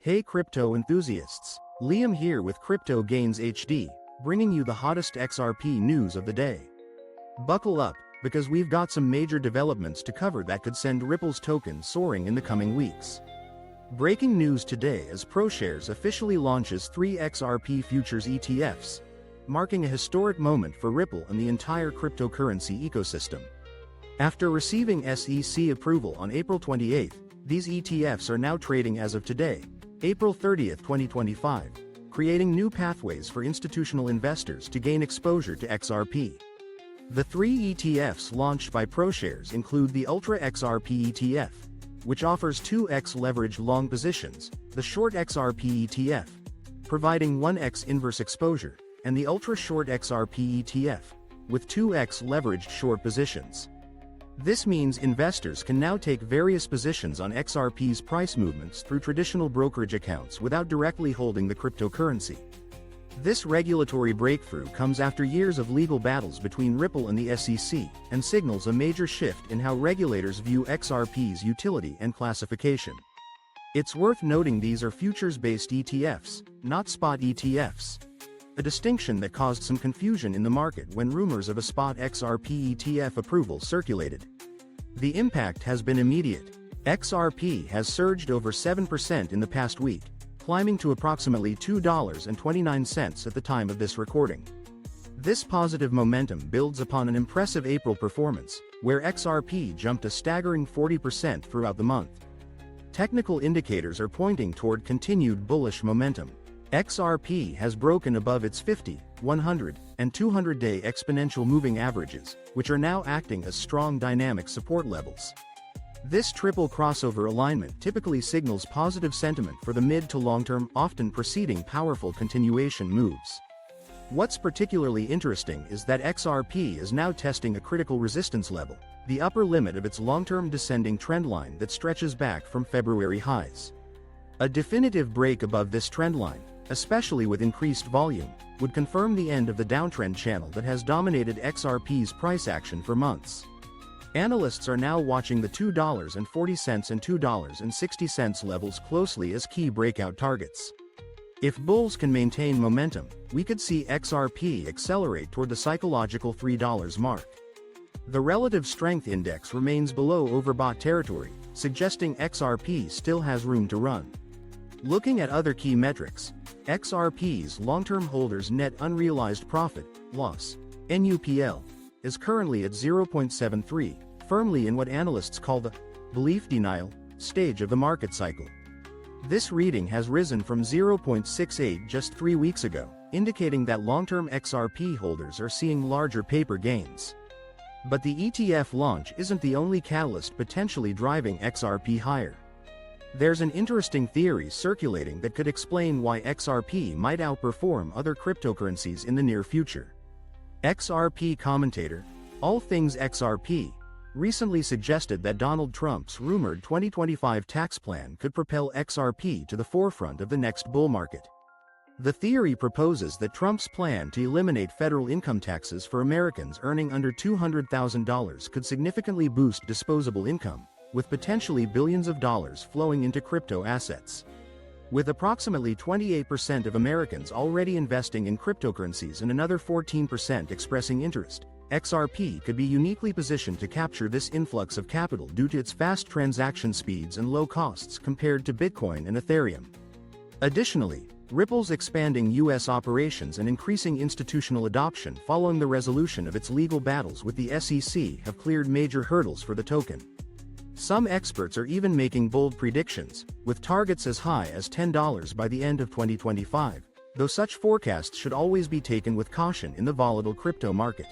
Hey crypto enthusiasts, Liam here with Crypto Gains HD, bringing you the hottest XRP news of the day. Buckle up, because we've got some major developments to cover that could send Ripple's token soaring in the coming weeks. Breaking news today as ProShares officially launches 3 XRP futures ETFs, marking a historic moment for Ripple and the entire cryptocurrency ecosystem. After receiving SEC approval on April 28, these ETFs are now trading as of today, April 30, 2025, creating new pathways for institutional investors to gain exposure to XRP. The 3 ETFs launched by ProShares include the Ultra XRP ETF, which offers 2x leveraged long positions, the Short XRP ETF, providing 1x inverse exposure, and the Ultra Short XRP ETF, with 2x leveraged short positions. This means investors can now take various positions on XRP's price movements through traditional brokerage accounts without directly holding the cryptocurrency. This regulatory breakthrough comes after years of legal battles between Ripple and the SEC, and signals a major shift in how regulators view XRP's utility and classification. It's worth noting these are futures-based ETFs, not spot ETFs. A distinction that caused some confusion in the market when rumors of a spot XRP ETF approval circulated. The impact has been immediate. XRP has surged over 7% in the past week, climbing to approximately $2.29 at the time of this recording. This positive momentum builds upon an impressive April performance, where XRP jumped a staggering 40% throughout the month. Technical indicators are pointing toward continued bullish momentum. XRP has broken above its 50, 100, and 200-day exponential moving averages, which are now acting as strong dynamic support levels. This triple crossover alignment typically signals positive sentiment for the mid to long term, often preceding powerful continuation moves. What's particularly interesting is that XRP is now testing a critical resistance level, the upper limit of its long-term descending trendline that stretches back from February highs. A definitive break above this trendline, especially with increased volume, would confirm the end of the downtrend channel that has dominated XRP's price action for months. Analysts are now watching the $2.40 and $2.60 levels closely as key breakout targets. If bulls can maintain momentum, we could see XRP accelerate toward the psychological $3 mark. The relative strength index remains below overbought territory, suggesting XRP still has room to run. Looking at other key metrics, XRP's long-term holders' net unrealized profit, loss, NUPL, is currently at 0.73, firmly in what analysts call the belief denial stage of the market cycle. This reading has risen from 0.68 just 3 weeks ago, indicating that long-term XRP holders are seeing larger paper gains. But the ETF launch isn't the only catalyst potentially driving XRP higher. There's an interesting theory circulating that could explain why XRP might outperform other cryptocurrencies in the near future. XRP commentator, All Things XRP, recently suggested that Donald Trump's rumored 2025 tax plan could propel XRP to the forefront of the next bull market. The theory proposes that Trump's plan to eliminate federal income taxes for Americans earning under $200,000 could significantly boost disposable income, with potentially billions of dollars flowing into crypto assets. With approximately 28% of Americans already investing in cryptocurrencies and another 14% expressing interest, XRP could be uniquely positioned to capture this influx of capital due to its fast transaction speeds and low costs compared to Bitcoin and Ethereum. Additionally, Ripple's expanding U.S. operations and increasing institutional adoption following the resolution of its legal battles with the SEC have cleared major hurdles for the token. Some experts are even making bold predictions, with targets as high as $10 by the end of 2025, though such forecasts should always be taken with caution in the volatile crypto market.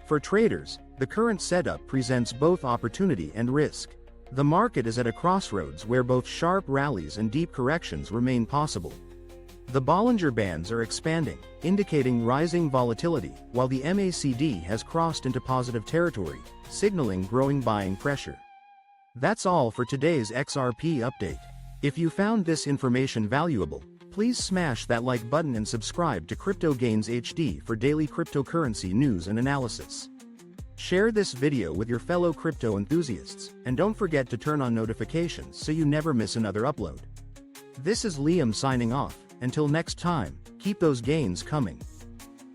For traders, the current setup presents both opportunity and risk. The market is at a crossroads where both sharp rallies and deep corrections remain possible. The Bollinger Bands are expanding, indicating rising volatility, while the MACD has crossed into positive territory, signaling growing buying pressure. That's all for today's XRP update. If you found this information valuable, please smash that like button and subscribe to Crypto Gains HD for daily cryptocurrency news and analysis. Share this video with your fellow crypto enthusiasts, and don't forget to turn on notifications so you never miss another upload. This is Liam signing off. Until next time, keep those gains coming.